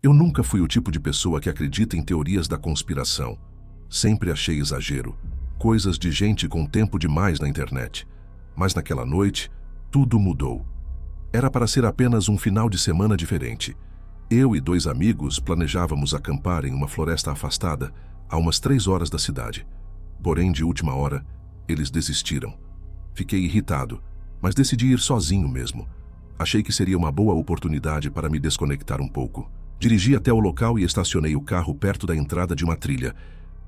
Eu nunca fui o tipo de pessoa que acredita em teorias da conspiração. Sempre achei exagero, coisas de gente com tempo demais na internet. Mas naquela noite, tudo mudou. Era para ser apenas um final de semana diferente. Eu e 2 amigos planejávamos acampar em uma floresta afastada, a umas 3 horas da cidade. Porém, de última hora, eles desistiram. Fiquei irritado, mas decidi ir sozinho mesmo. Achei que seria uma boa oportunidade para me desconectar um pouco. Dirigi até o local e estacionei o carro perto da entrada de uma trilha.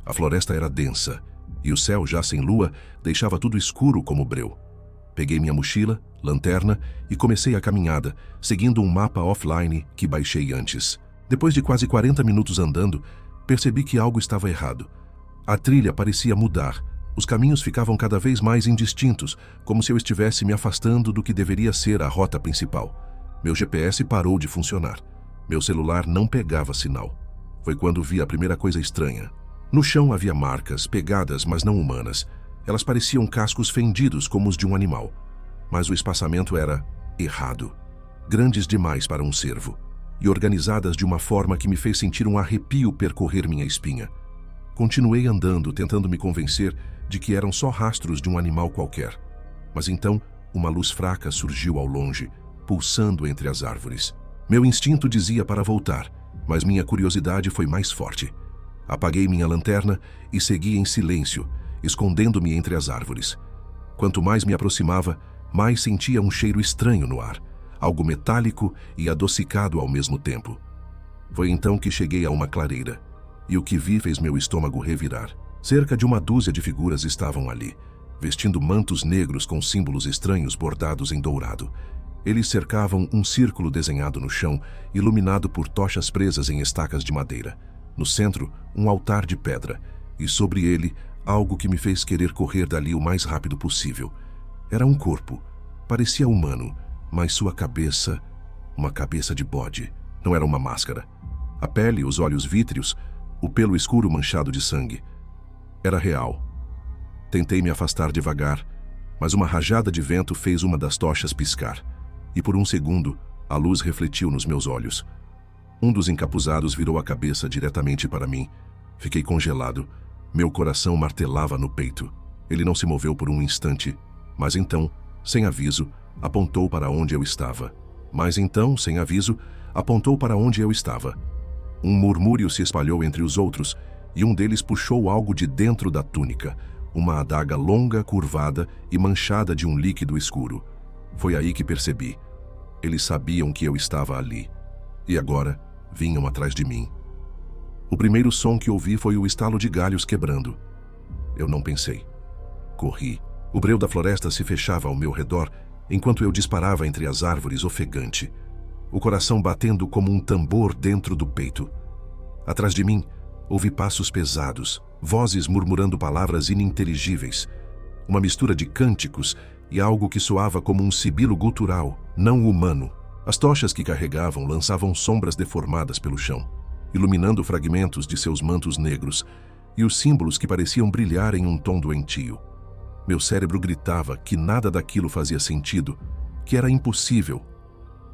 A floresta era densa, e o céu, já sem lua, deixava tudo escuro como breu. Peguei minha mochila, lanterna e comecei a caminhada, seguindo um mapa offline que baixei antes. Depois de quase 40 minutos andando, percebi que algo estava errado. A trilha parecia mudar. Os caminhos ficavam cada vez mais indistintos, como se eu estivesse me afastando do que deveria ser a rota principal. Meu GPS parou de funcionar. Meu celular não pegava sinal. Foi quando vi a primeira coisa estranha. No chão havia marcas, pegadas, mas não humanas. Elas pareciam cascos fendidos como os de um animal. Mas o espaçamento era errado. Grandes demais para um cervo. E organizadas de uma forma que me fez sentir um arrepio percorrer minha espinha. Continuei andando, tentando me convencer de que eram só rastros de um animal qualquer. Mas então, uma luz fraca surgiu ao longe, pulsando entre as árvores. Meu instinto dizia para voltar, mas minha curiosidade foi mais forte. Apaguei minha lanterna e segui em silêncio, escondendo-me entre as árvores. Quanto mais me aproximava, mais sentia um cheiro estranho no ar, algo metálico e adocicado ao mesmo tempo. Foi então que cheguei a uma clareira, e o que vi fez meu estômago revirar. Cerca de uma dúzia de figuras estavam ali, vestindo mantos negros com símbolos estranhos bordados em dourado. Eles cercavam um círculo desenhado no chão, iluminado por tochas presas em estacas de madeira. No centro, um altar de pedra, e sobre ele, algo que me fez querer correr dali o mais rápido possível. Era um corpo. Parecia humano, mas sua cabeça... uma cabeça de bode. Não era uma máscara. A pele, os olhos vítreos, o pelo escuro manchado de sangue. Era real. Tentei me afastar devagar, mas uma rajada de vento fez uma das tochas piscar. E por um segundo, a luz refletiu nos meus olhos. Um dos encapuzados virou a cabeça diretamente para mim. Fiquei congelado. Meu coração martelava no peito. Ele não se moveu por um instante, mas então, sem aviso, apontou para onde eu estava. Um murmúrio se espalhou entre os outros, e um deles puxou algo de dentro da túnica, uma adaga longa, curvada e manchada de um líquido escuro. Foi aí que percebi. Eles sabiam que eu estava ali. E agora, vinham atrás de mim. O primeiro som que ouvi foi o estalo de galhos quebrando. Eu não pensei. Corri. O breu da floresta se fechava ao meu redor, enquanto eu disparava entre as árvores ofegante. O coração batendo como um tambor dentro do peito. Atrás de mim, ouvi passos pesados, vozes murmurando palavras ininteligíveis. Uma mistura de cânticos e algo que soava como um sibilo gutural, não humano. As tochas que carregavam lançavam sombras deformadas pelo chão, iluminando fragmentos de seus mantos negros e os símbolos que pareciam brilhar em um tom doentio. Meu cérebro gritava que nada daquilo fazia sentido, que era impossível.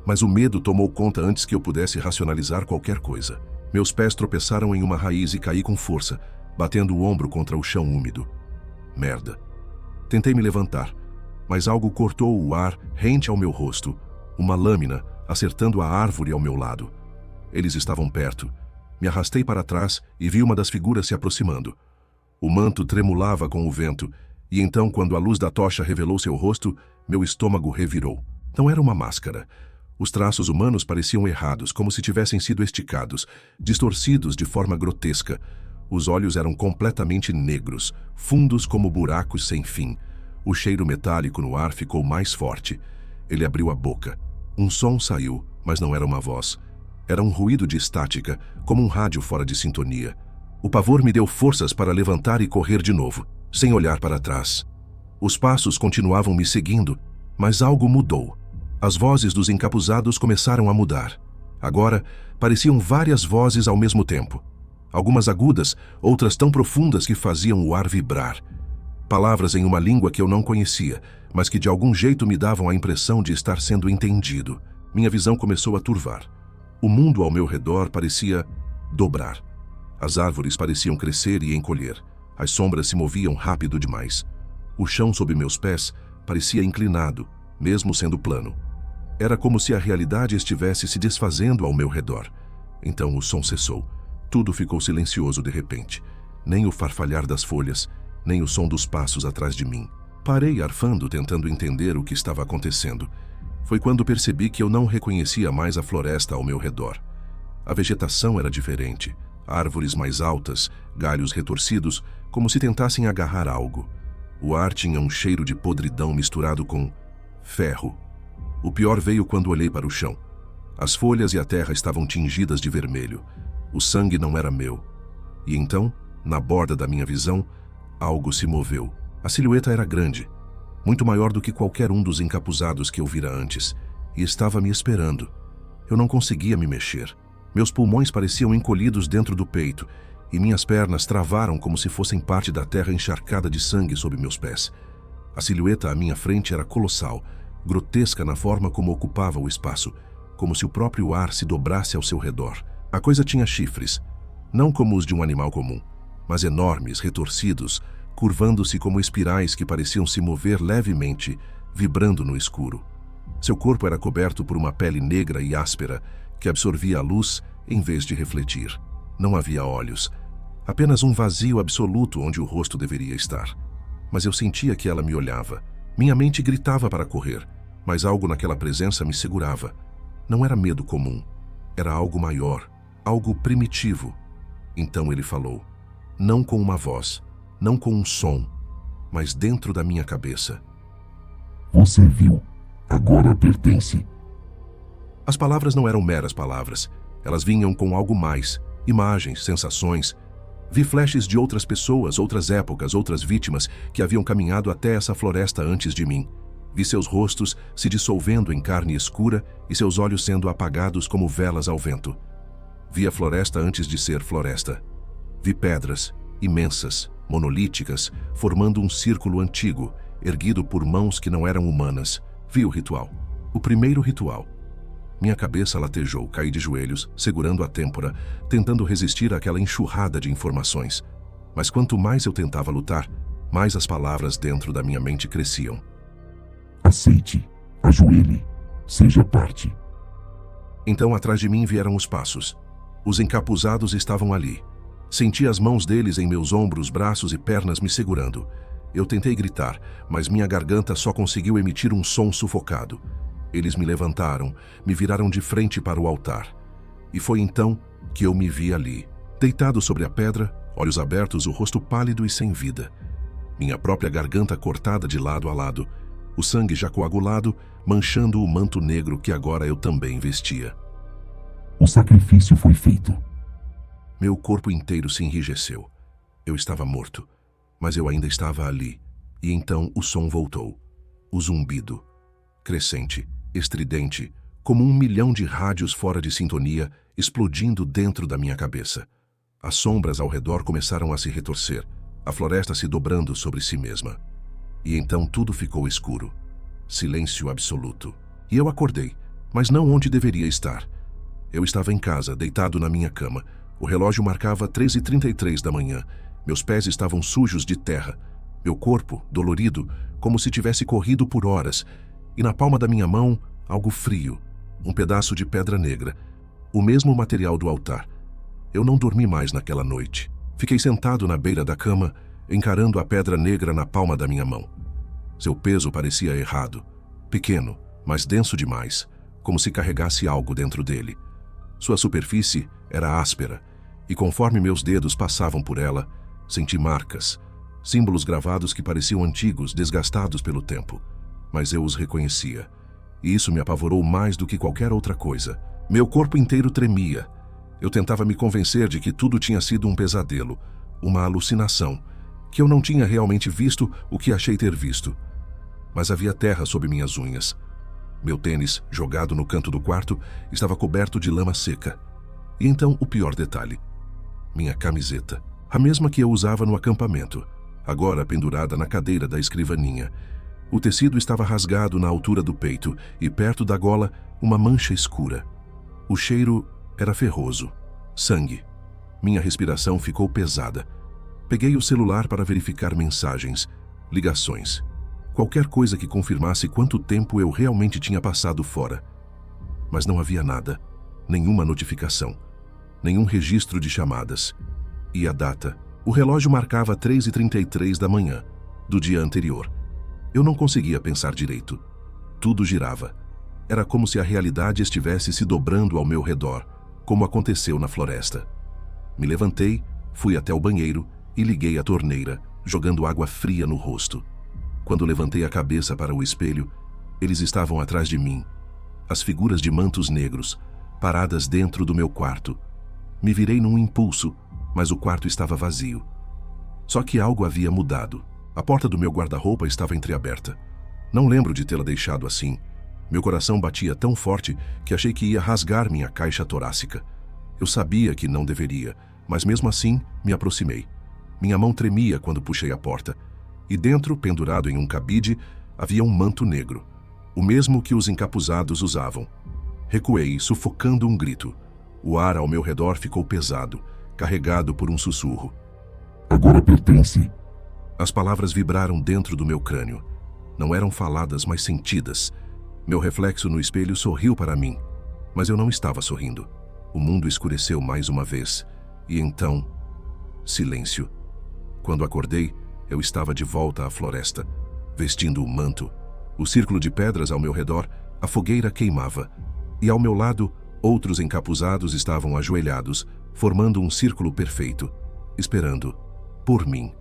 Mas o medo tomou conta antes que eu pudesse racionalizar qualquer coisa. Meus pés tropeçaram em uma raiz e caí com força, batendo o ombro contra o chão úmido. Merda. Tentei me levantar, mas algo cortou o ar rente ao meu rosto, uma lâmina acertando a árvore ao meu lado. Eles estavam perto. Me arrastei para trás e vi uma das figuras se aproximando. O manto tremulava com o vento, e então, quando a luz da tocha revelou seu rosto, meu estômago revirou. Não era uma máscara. Os traços humanos pareciam errados, como se tivessem sido esticados, distorcidos de forma grotesca. Os olhos eram completamente negros, fundos como buracos sem fim. O cheiro metálico no ar ficou mais forte. Ele abriu a boca. Um som saiu, mas não era uma voz. Era um ruído de estática, como um rádio fora de sintonia. O pavor me deu forças para levantar e correr de novo, sem olhar para trás. Os passos continuavam me seguindo, mas algo mudou. As vozes dos encapuzados começaram a mudar. Agora, pareciam várias vozes ao mesmo tempo. Algumas agudas, outras tão profundas que faziam o ar vibrar. Palavras em uma língua que eu não conhecia, mas que de algum jeito me davam a impressão de estar sendo entendido. Minha visão começou a turvar. O mundo ao meu redor parecia dobrar. As árvores pareciam crescer e encolher. As sombras se moviam rápido demais. O chão sob meus pés parecia inclinado, mesmo sendo plano. Era como se a realidade estivesse se desfazendo ao meu redor. Então o som cessou. Tudo ficou silencioso de repente. Nem o farfalhar das folhas, nem o som dos passos atrás de mim. Parei arfando, tentando entender o que estava acontecendo. Foi quando percebi que eu não reconhecia mais a floresta ao meu redor. A vegetação era diferente. Árvores mais altas, galhos retorcidos, como se tentassem agarrar algo. O ar tinha um cheiro de podridão misturado com ferro. O pior veio quando olhei para o chão. As folhas e a terra estavam tingidas de vermelho. O sangue não era meu. E então, na borda da minha visão, algo se moveu. A silhueta era grande, muito maior do que qualquer um dos encapuzados que eu vira antes, e estava me esperando. Eu não conseguia me mexer. Meus pulmões pareciam encolhidos dentro do peito, e minhas pernas travaram como se fossem parte da terra encharcada de sangue sob meus pés. A silhueta à minha frente era colossal, grotesca na forma como ocupava o espaço, como se o próprio ar se dobrasse ao seu redor. A coisa tinha chifres, não como os de um animal comum, mas enormes, retorcidos, curvando-se como espirais que pareciam se mover levemente, vibrando no escuro. Seu corpo era coberto por uma pele negra e áspera, que absorvia a luz em vez de refletir. Não havia olhos, apenas um vazio absoluto onde o rosto deveria estar. Mas eu sentia que ela me olhava. Minha mente gritava para correr, mas algo naquela presença me segurava. Não era medo comum, era algo maior, algo primitivo. Então ele falou, não com uma voz, não com um som, mas dentro da minha cabeça. Você viu, agora pertence. As palavras não eram meras palavras, elas vinham com algo mais, imagens, sensações. Vi flashes de outras pessoas, outras épocas, outras vítimas que haviam caminhado até essa floresta antes de mim. Vi seus rostos se dissolvendo em carne escura e seus olhos sendo apagados como velas ao vento. Vi a floresta antes de ser floresta. Vi pedras, imensas, monolíticas, formando um círculo antigo, erguido por mãos que não eram humanas. Vi o ritual. O primeiro ritual. Minha cabeça latejou, caí de joelhos, segurando a têmpora, tentando resistir àquela enxurrada de informações. Mas quanto mais eu tentava lutar, mais as palavras dentro da minha mente cresciam. Aceite, ajoelhe, seja parte. Então atrás de mim vieram os passos. Os encapuzados estavam ali. Senti as mãos deles em meus ombros, braços e pernas me segurando. Eu tentei gritar, mas minha garganta só conseguiu emitir um som sufocado. Eles me levantaram, me viraram de frente para o altar. E foi então que eu me vi ali, deitado sobre a pedra, olhos abertos, o rosto pálido e sem vida. Minha própria garganta cortada de lado a lado, o sangue já coagulado, manchando o manto negro que agora eu também vestia. O sacrifício foi feito. Meu corpo inteiro se enrijeceu. Eu estava morto, mas eu ainda estava ali. E então o som voltou. O zumbido. Crescente, estridente, como 1 milhão de rádios fora de sintonia, explodindo dentro da minha cabeça. As sombras ao redor começaram a se retorcer, a floresta se dobrando sobre si mesma. E então tudo ficou escuro. Silêncio absoluto. E eu acordei, mas não onde deveria estar. Eu estava em casa, deitado na minha cama. O relógio marcava 3h33 da manhã. Meus pés estavam sujos de terra. Meu corpo, dolorido, como se tivesse corrido por horas. E na palma da minha mão, algo frio. Um pedaço de pedra negra. O mesmo material do altar. Eu não dormi mais naquela noite. Fiquei sentado na beira da cama, encarando a pedra negra na palma da minha mão. Seu peso parecia errado. Pequeno, mas denso demais, como se carregasse algo dentro dele. Sua superfície era áspera, e conforme meus dedos passavam por ela, senti marcas, símbolos gravados que pareciam antigos, desgastados pelo tempo. Mas eu os reconhecia, e isso me apavorou mais do que qualquer outra coisa. Meu corpo inteiro tremia. Eu tentava me convencer de que tudo tinha sido um pesadelo, uma alucinação, que eu não tinha realmente visto o que achei ter visto. Mas havia terra sob minhas unhas. Meu tênis, jogado no canto do quarto, estava coberto de lama seca. E então o pior detalhe. Minha camiseta, a mesma que eu usava no acampamento, agora pendurada na cadeira da escrivaninha. O tecido estava rasgado na altura do peito e perto da gola uma mancha escura. O cheiro Era ferroso. Sangue. Minha respiração ficou pesada. Peguei o celular para verificar mensagens, ligações. Qualquer coisa que confirmasse quanto tempo eu realmente tinha passado fora. Mas não havia nada. Nenhuma notificação. Nenhum registro de chamadas. E a data? O relógio marcava 3h33 da manhã, do dia anterior. Eu não conseguia pensar direito. Tudo girava. Era como se a realidade estivesse se dobrando ao meu redor, como aconteceu na floresta. Me levantei, fui até o banheiro e liguei a torneira, jogando água fria no rosto. Quando levantei a cabeça para o espelho, eles estavam atrás de mim. As figuras de mantos negros, paradas dentro do meu quarto. Me virei num impulso, mas o quarto estava vazio. Só que algo havia mudado. A porta do meu guarda-roupa estava entreaberta. Não lembro de tê-la deixado assim. Meu coração batia tão forte que achei que ia rasgar minha caixa torácica. Eu sabia que não deveria, mas mesmo assim me aproximei. Minha mão tremia quando puxei a porta. E dentro, pendurado em um cabide, havia um manto negro, o mesmo que os encapuzados usavam. Recuei, sufocando um grito. O ar ao meu redor ficou pesado, carregado por um sussurro. Agora pertence. As palavras vibraram dentro do meu crânio. Não eram faladas, mas sentidas. Meu reflexo no espelho sorriu para mim, mas eu não estava sorrindo. O mundo escureceu mais uma vez, e então, silêncio. Quando acordei, eu estava de volta à floresta, vestindo o manto. O círculo de pedras ao meu redor, a fogueira queimava, e ao meu lado, outros encapuzados estavam ajoelhados, formando um círculo perfeito, esperando por mim.